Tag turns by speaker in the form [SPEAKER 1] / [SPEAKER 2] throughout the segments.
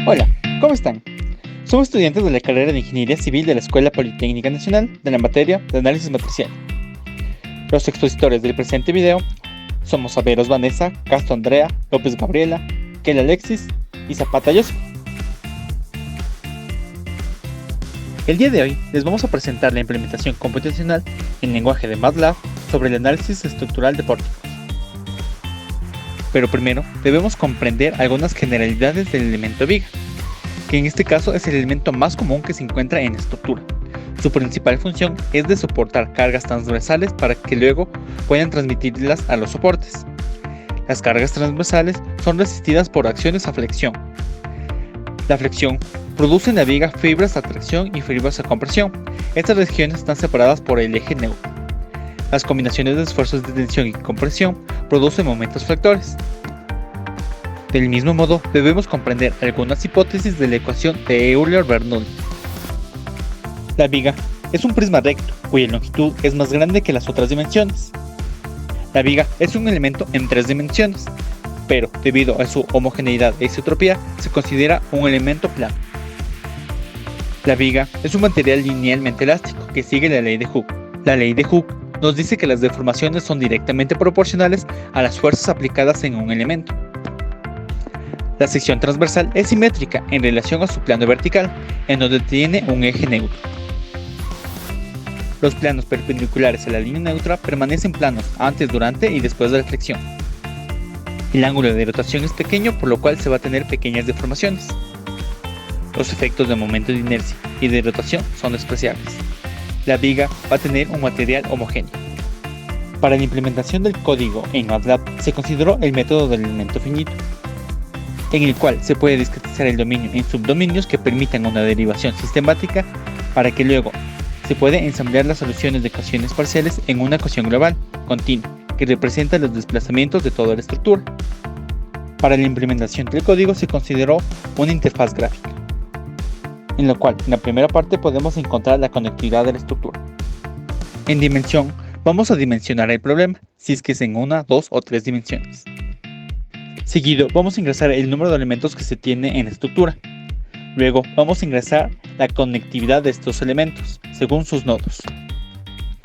[SPEAKER 1] Hola, ¿cómo están? Somos estudiantes de la carrera de Ingeniería Civil de la Escuela Politécnica Nacional de la materia de Análisis Matricial. Los expositores del presente video somos Averos Vanessa, Castro Andrea, López Gabriela, Kel Alexis y Zapata Joseph. El día de hoy les vamos a presentar la implementación computacional en lenguaje de MATLAB sobre el análisis estructural de pórticos. Pero primero debemos comprender algunas generalidades del elemento viga, que en este caso es el elemento más común que se encuentra en estructura. Su principal función es de soportar cargas transversales para que luego puedan transmitirlas a los soportes. Las cargas transversales son resistidas por acciones a flexión. La flexión produce en la viga fibras a tracción y fibras a compresión. Estas regiones están separadas por el eje neutro. Las combinaciones de esfuerzos de tensión y compresión producen momentos flexores. Del mismo modo, debemos comprender algunas hipótesis de la ecuación de Euler-Bernoulli. La viga es un prisma recto, cuya longitud es más grande que las otras dimensiones. La viga es un elemento en 3 dimensiones, pero debido a su homogeneidad e isotropía, se considera un elemento plano. La viga es un material linealmente elástico que sigue la ley de Hooke. La ley de Hooke nos dice que las deformaciones son directamente proporcionales a las fuerzas aplicadas en un elemento. La sección transversal es simétrica en relación a su plano vertical, en donde tiene un eje neutro. Los planos perpendiculares a la línea neutra permanecen planos antes, durante y después de la flexión. El ángulo de rotación es pequeño, por lo cual se va a tener pequeñas deformaciones. Los efectos de momento de inercia y de rotación son despreciables. La viga va a tener un material homogéneo. Para la implementación del código en MATLAB se consideró el método del elemento finito, en el cual se puede discretizar el dominio en subdominios que permitan una derivación sistemática para que luego se pueda ensamblar las soluciones de ecuaciones parciales en una ecuación global, continua, que representa los desplazamientos de toda la estructura. Para la implementación del código se consideró una interfaz gráfica, en la cual en la primera parte podemos encontrar la conectividad de la estructura. En dimensión, vamos a dimensionar el problema, si es que es en 1, 2 o 3 dimensiones. Seguido, vamos a ingresar el número de elementos que se tiene en la estructura. Luego, vamos a ingresar la conectividad de estos elementos, según sus nodos.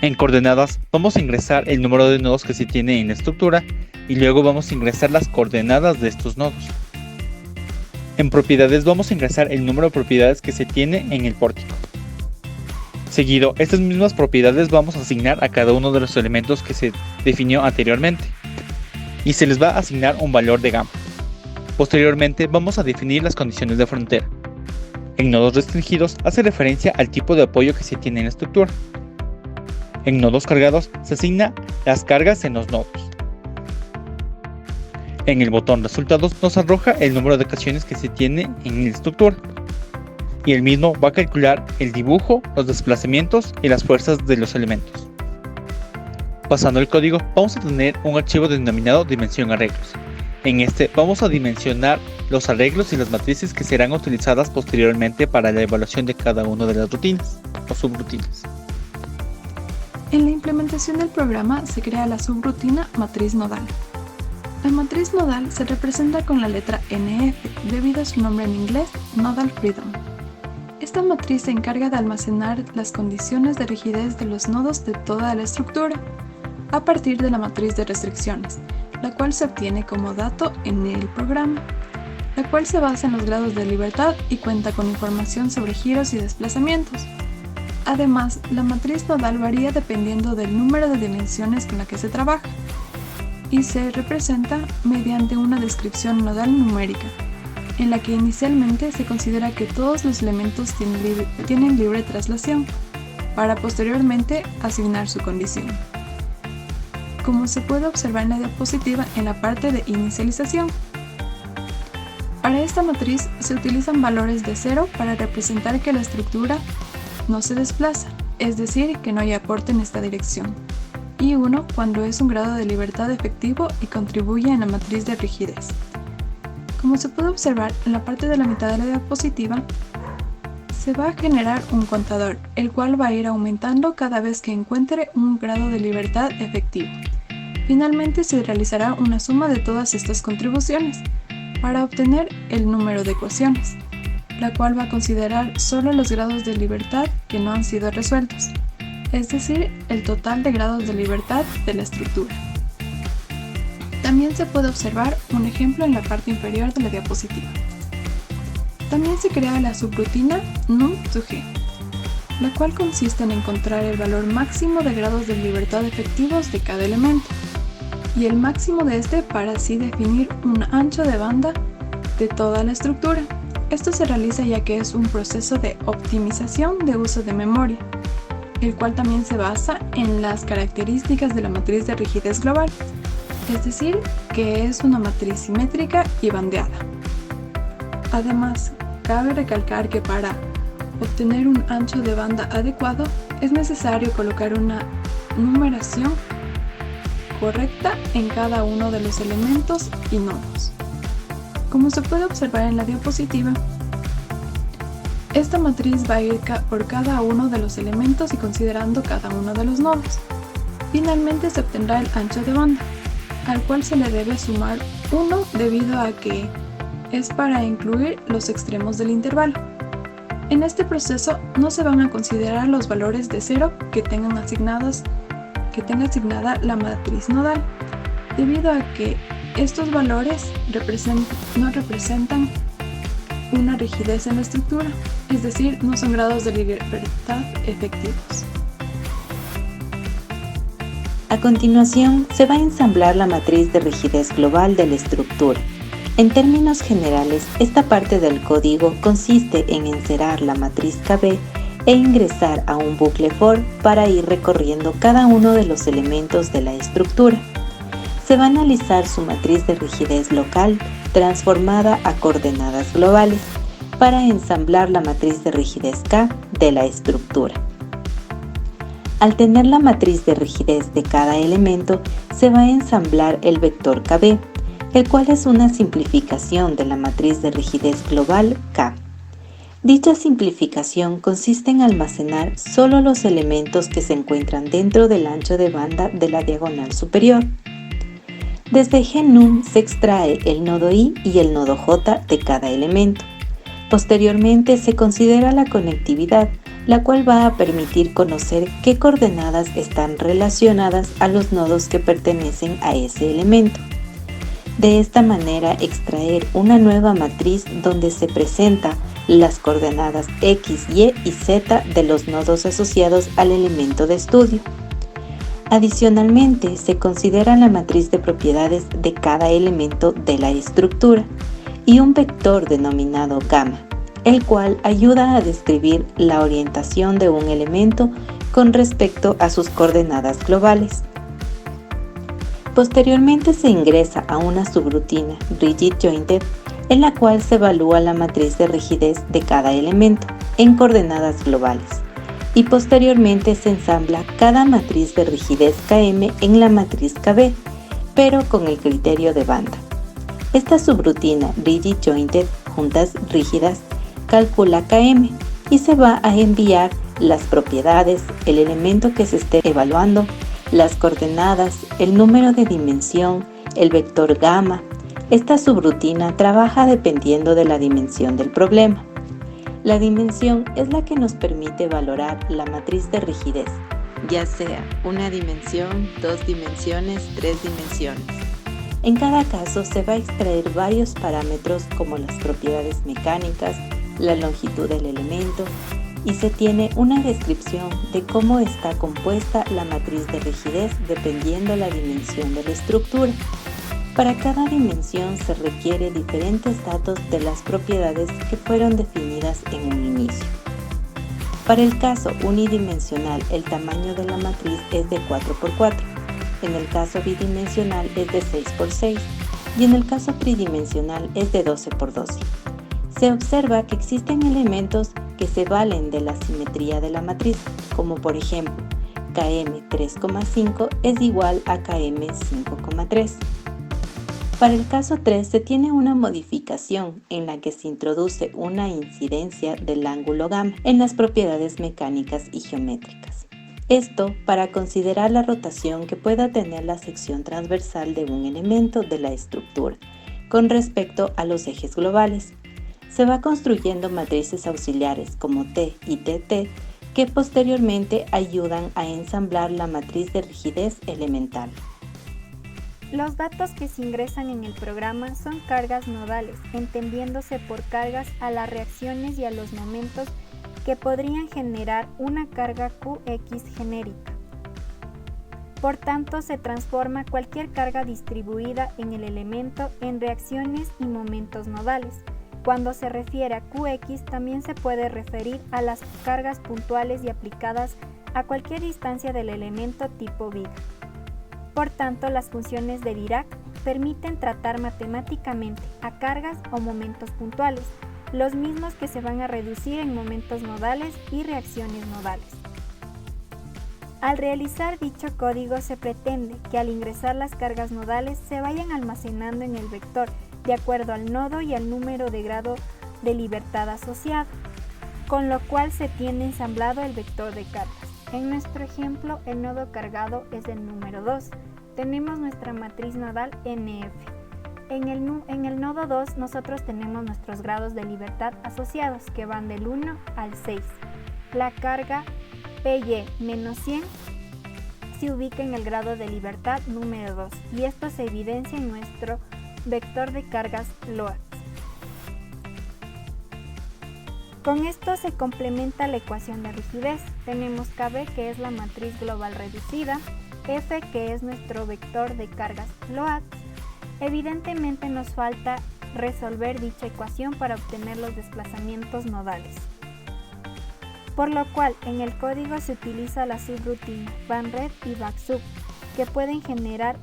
[SPEAKER 1] En coordenadas, vamos a ingresar el número de nodos que se tiene en la estructura y luego vamos a ingresar las coordenadas de estos nodos. En propiedades, vamos a ingresar el número de propiedades que se tiene en el pórtico. Seguido, estas mismas propiedades vamos a asignar a cada uno de los elementos que se definió anteriormente, y se les va a asignar un valor de gamma. Posteriormente vamos a definir las condiciones de frontera. En nodos restringidos hace referencia al tipo de apoyo que se tiene en la estructura. En nodos cargados se asigna las cargas en los nodos. En el botón resultados nos arroja el número de ecuaciones que se tiene en la estructura, y el mismo va a calcular el dibujo, los desplazamientos y las fuerzas de los elementos. Pasando el código, vamos a tener un archivo denominado dimensión arreglos. En este vamos a dimensionar los arreglos y las matrices que serán utilizadas posteriormente para la evaluación de cada una de las rutinas o subrutinas.
[SPEAKER 2] En la implementación del programa se crea la subrutina matriz nodal. La matriz nodal se representa con la letra NF debido a su nombre en inglés, Nodal Freedom. Esta matriz se encarga de almacenar las condiciones de rigidez de los nodos de toda la estructura, a partir de la matriz de restricciones, la cual se obtiene como dato en el programa, la cual se basa en los grados de libertad y cuenta con información sobre giros y desplazamientos. Además, la matriz nodal varía dependiendo del número de dimensiones con la que se trabaja, y se representa mediante una descripción nodal numérica, en la que inicialmente se considera que todos los elementos tienen libre traslación, para posteriormente asignar su condición, como se puede observar en la diapositiva en la parte de inicialización. Para esta matriz se utilizan valores de 0 para representar que la estructura no se desplaza, es decir, que no hay aporte en esta dirección, y 1 cuando es un grado de libertad efectivo y contribuye en la matriz de rigidez. Como se puede observar en la parte de la mitad de la diapositiva, se va a generar un contador, el cual va a ir aumentando cada vez que encuentre un grado de libertad efectivo. Finalmente se realizará una suma de todas estas contribuciones, para obtener el número de ecuaciones, la cual va a considerar solo los grados de libertad que no han sido resueltos, es decir, el total de grados de libertad de la estructura. También se puede observar un ejemplo en la parte inferior de la diapositiva. También se crea la subrutina num2g, la cual consiste en encontrar el valor máximo de grados de libertad efectivos de cada elemento y el máximo de este para así definir un ancho de banda de toda la estructura. Esto se realiza ya que es un proceso de optimización de uso de memoria, el cual también se basa en las características de la matriz de rigidez global, es decir, que es una matriz simétrica y bandeada. Además, cabe recalcar que para obtener un ancho de banda adecuado es necesario colocar una numeración correcta en cada uno de los elementos y nodos. Como se puede observar en la diapositiva, esta matriz va a ir por cada uno de los elementos y considerando cada uno de los nodos. Finalmente se obtendrá el ancho de banda, al cual se le debe sumar 1 debido a que es para incluir los extremos del intervalo. En este proceso no se van a considerar los valores de 0 que tenga asignada la matriz nodal, debido a que estos valores no representan una rigidez en la estructura, es decir, no son grados de libertad efectivos.
[SPEAKER 3] A continuación, se va a ensamblar la matriz de rigidez global de la estructura. En términos generales, esta parte del código consiste en encerar la matriz KB e ingresar a un bucle for para ir recorriendo cada uno de los elementos de la estructura. Se va a analizar su matriz de rigidez local transformada a coordenadas globales para ensamblar la matriz de rigidez K de la estructura. Al tener la matriz de rigidez de cada elemento, se va a ensamblar el vector KB, el cual es una simplificación de la matriz de rigidez global K. Dicha simplificación consiste en almacenar solo los elementos que se encuentran dentro del ancho de banda de la diagonal superior. Desde GNUM se extrae el nodo I y el nodo J de cada elemento. Posteriormente se considera la conectividad, la cual va a permitir conocer qué coordenadas están relacionadas a los nodos que pertenecen a ese elemento. De esta manera extraer una nueva matriz donde se presenta las coordenadas X, Y y Z de los nodos asociados al elemento de estudio. Adicionalmente, se considera la matriz de propiedades de cada elemento de la estructura y un vector denominado gamma, el cual ayuda a describir la orientación de un elemento con respecto a sus coordenadas globales. Posteriormente se ingresa a una subrutina rigid jointed en la cual se evalúa la matriz de rigidez de cada elemento en coordenadas globales y posteriormente se ensambla cada matriz de rigidez Km en la matriz Kb, pero con el criterio de banda. Esta subrutina rigid jointed juntas rígidas calcula Km y se va a enviar las propiedades, el elemento que se esté evaluando, las coordenadas, el número de dimensión, el vector gamma. Esta subrutina trabaja dependiendo de la dimensión del problema. La dimensión es la que nos permite valorar la matriz de rigidez, ya sea una dimensión, 2 dimensiones, 3 dimensiones. En cada caso se va a extraer varios parámetros como las propiedades mecánicas, la longitud del elemento, y se tiene una descripción de cómo está compuesta la matriz de rigidez dependiendo la dimensión de la estructura. Para cada dimensión se requiere diferentes datos de las propiedades que fueron definidas en un inicio. Para el caso unidimensional, el tamaño de la matriz es de 4×4, en el caso bidimensional es de 6×6 y en el caso tridimensional es de 12×12. Se observa que existen elementos que se valen de la simetría de la matriz, como por ejemplo, Km 3,5 es igual a Km 5,3. Para el caso 3 se tiene una modificación en la que se introduce una incidencia del ángulo gamma en las propiedades mecánicas y geométricas. Esto para considerar la rotación que pueda tener la sección transversal de un elemento de la estructura, con respecto a los ejes globales. Se va construyendo matrices auxiliares como T y TT que posteriormente ayudan a ensamblar la matriz de rigidez elemental.
[SPEAKER 4] Los datos que se ingresan en el programa son cargas nodales, entendiéndose por cargas a las reacciones y a los momentos que podrían generar una carga Qx genérica. Por tanto, se transforma cualquier carga distribuida en el elemento en reacciones y momentos nodales. Cuando se refiere a Qx, también se puede referir a las cargas puntuales y aplicadas a cualquier distancia del elemento tipo viga. Por tanto, las funciones de Dirac permiten tratar matemáticamente a cargas o momentos puntuales, los mismos que se van a reducir en momentos nodales y reacciones nodales. Al realizar dicho código se pretende que al ingresar las cargas nodales se vayan almacenando en el vector de acuerdo al nodo y al número de grado de libertad asociado, con lo cual se tiene ensamblado el vector de cargas. En nuestro ejemplo, el nodo cargado es el número 2. Tenemos nuestra matriz nodal NF. En el nodo 2 nosotros tenemos nuestros grados de libertad asociados que van del 1 al 6. La carga PY-100 se ubica en el grado de libertad número 2 y esto se evidencia en nuestro vector de cargas LOAD. Con esto se complementa la ecuación de rigidez. Tenemos KB, que es la matriz global reducida, F, que es nuestro vector de cargas LOAD. Evidentemente nos falta resolver dicha ecuación para obtener los desplazamientos nodales. Por lo cual, en el código se utiliza la subrutina banred y backsub, que pueden generar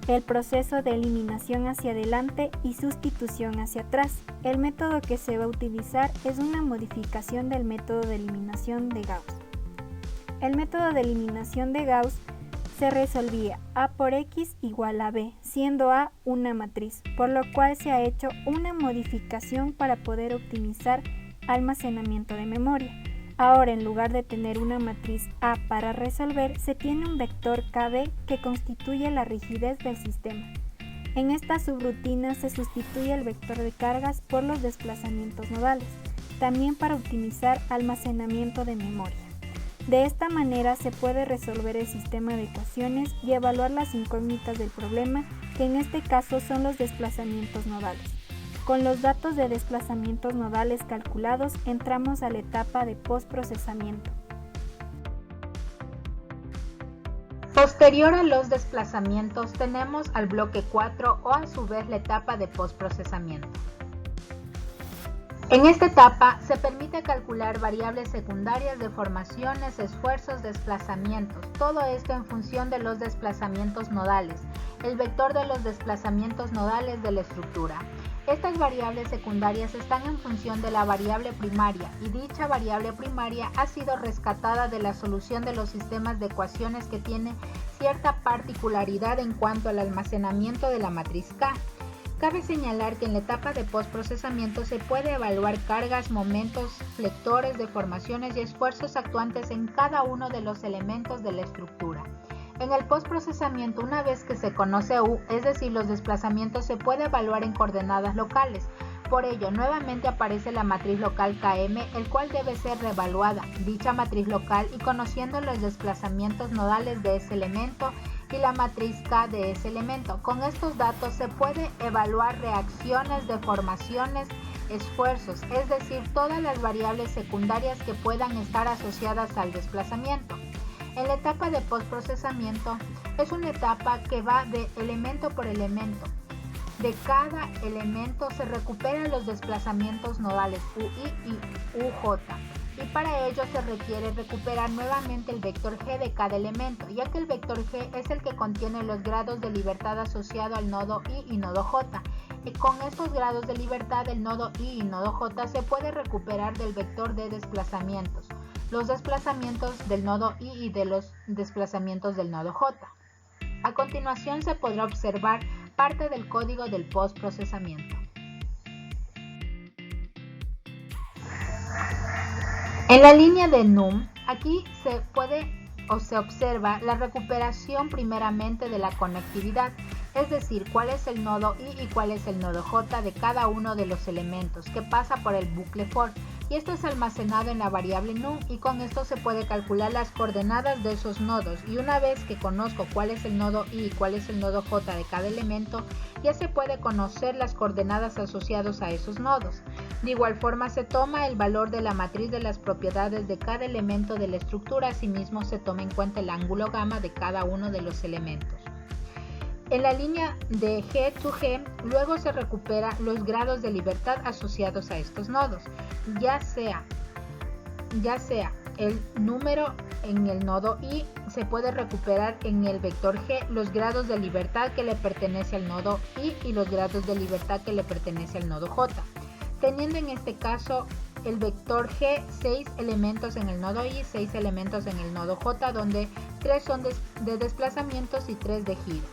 [SPEAKER 4] el proceso de eliminación hacia adelante y sustitución hacia atrás. El método que se va a utilizar es una modificación del método de eliminación de Gauss. El método de eliminación de Gauss se resolvía A por X igual a B, siendo A una matriz, por lo cual se ha hecho una modificación para poder optimizar almacenamiento de memoria. Ahora, en lugar de tener una matriz A para resolver, se tiene un vector KB que constituye la rigidez del sistema. En esta subrutina se sustituye el vector de cargas por los desplazamientos nodales, también para optimizar almacenamiento de memoria. De esta manera se puede resolver el sistema de ecuaciones y evaluar las incógnitas del problema, que en este caso son los desplazamientos nodales. Con los datos de desplazamientos nodales calculados, entramos a la etapa de postprocesamiento.
[SPEAKER 5] Posterior a los desplazamientos tenemos al bloque 4 o a su vez la etapa de postprocesamiento. En esta etapa se permite calcular variables secundarias de formaciones, esfuerzos, desplazamientos, todo esto en función de los desplazamientos nodales, el vector de los desplazamientos nodales de la estructura. Estas variables secundarias están en función de la variable primaria y dicha variable primaria ha sido rescatada de la solución de los sistemas de ecuaciones que tiene cierta particularidad en cuanto al almacenamiento de la matriz K. Cabe señalar que en la etapa de postprocesamiento se puede evaluar cargas, momentos, flectores, deformaciones y esfuerzos actuantes en cada uno de los elementos de la estructura. En el postprocesamiento, una vez que se conoce U, es decir, los desplazamientos, se puede evaluar en coordenadas locales. Por ello, nuevamente aparece la matriz local Km, el cual debe ser reevaluada, dicha matriz local, y conociendo los desplazamientos nodales de ese elemento y la matriz K de ese elemento. Con estos datos se puede evaluar reacciones, deformaciones, esfuerzos, es decir, todas las variables secundarias que puedan estar asociadas al desplazamiento. En la etapa de postprocesamiento es una etapa que va de elemento por elemento. De cada elemento se recuperan los desplazamientos nodales UI y UJ, y para ello se requiere recuperar nuevamente el vector G de cada elemento, ya que el vector G es el que contiene los grados de libertad asociado al nodo I y nodo J. Y con estos grados de libertad del nodo I y nodo J se puede recuperar del vector de desplazamientos, los desplazamientos del nodo I y de los desplazamientos del nodo J. A continuación se podrá observar parte del código del postprocesamiento. En la línea de NUM, aquí se puede o se observa la recuperación primeramente de la conectividad, es decir, cuál es el nodo I y cuál es el nodo J de cada uno de los elementos que pasa por el bucle for, y esto es almacenado en la variable num, y con esto se puede calcular las coordenadas de esos nodos, y una vez que conozco cuál es el nodo I y cuál es el nodo J de cada elemento, ya se puede conocer las coordenadas asociadas a esos nodos. De igual forma se toma el valor de la matriz de las propiedades de cada elemento de la estructura, asimismo se toma en cuenta el ángulo gamma de cada uno de los elementos. En la línea de G to G, luego se recupera los grados de libertad asociados a estos nodos, ya sea el número en el nodo I, se puede recuperar en el vector G los grados de libertad que le pertenece al nodo I y los grados de libertad que le pertenece al nodo J, teniendo en este caso el vector G 6 elementos en el nodo I, 6 elementos en el nodo J, donde 3 son de desplazamientos y 3 de giros.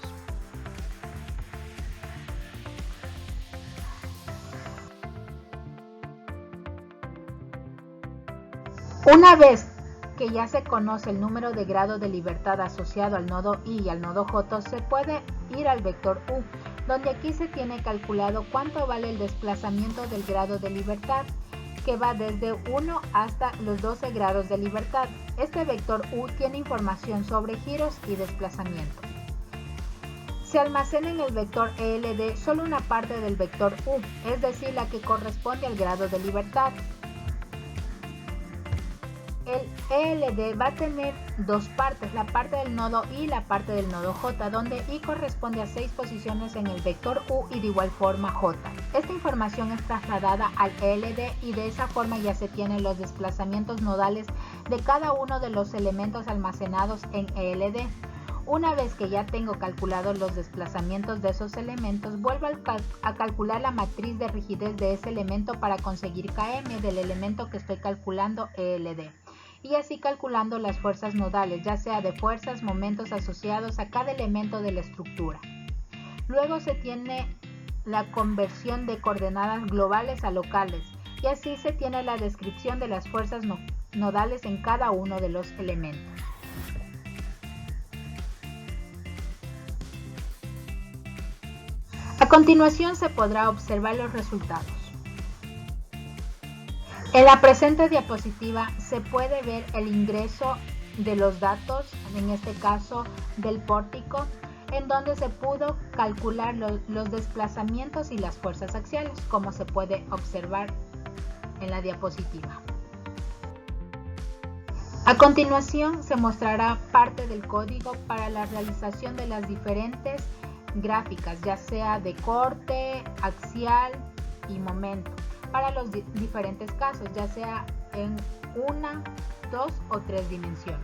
[SPEAKER 5] Una vez que ya se conoce el número de grados de libertad asociado al nodo I y al nodo J, se puede ir al vector U, donde aquí se tiene calculado cuánto vale el desplazamiento del grado de libertad, que va desde 1 hasta los 12 grados de libertad. Este vector U tiene información sobre giros y desplazamiento. Se almacena en el vector ELD solo una parte del vector U, es decir, la que corresponde al grado de libertad. El ELD va a tener dos partes, la parte del nodo I y la parte del nodo J, donde I corresponde a 6 posiciones en el vector U y de igual forma J. Esta información es trasladada al ELD y de esa forma ya se tienen los desplazamientos nodales de cada uno de los elementos almacenados en ELD. Una vez que ya tengo calculados los desplazamientos de esos elementos, vuelvo a calcular la matriz de rigidez de ese elemento para conseguir Km del elemento que estoy calculando ELD. Y así calculando las fuerzas nodales, ya sea de fuerzas, momentos asociados a cada elemento de la estructura. Luego se tiene la conversión de coordenadas globales a locales, y así se tiene la descripción de las fuerzas nodales en cada uno de los elementos. A continuación se podrá observar los resultados. En la presente diapositiva se puede ver el ingreso de los datos, en este caso del pórtico, en donde se pudo calcular los desplazamientos y las fuerzas axiales, como se puede observar en la diapositiva. A continuación se mostrará parte del código para la realización de las diferentes gráficas, ya sea de corte, axial y momento, para los diferentes casos, ya sea en 1, 2 o 3 dimensiones.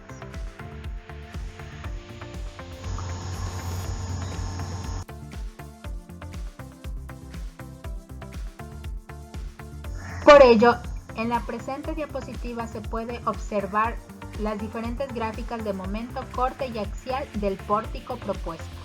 [SPEAKER 5] Por ello, en la presente diapositiva se puede observar las diferentes gráficas de momento, corte y axial del pórtico propuesto.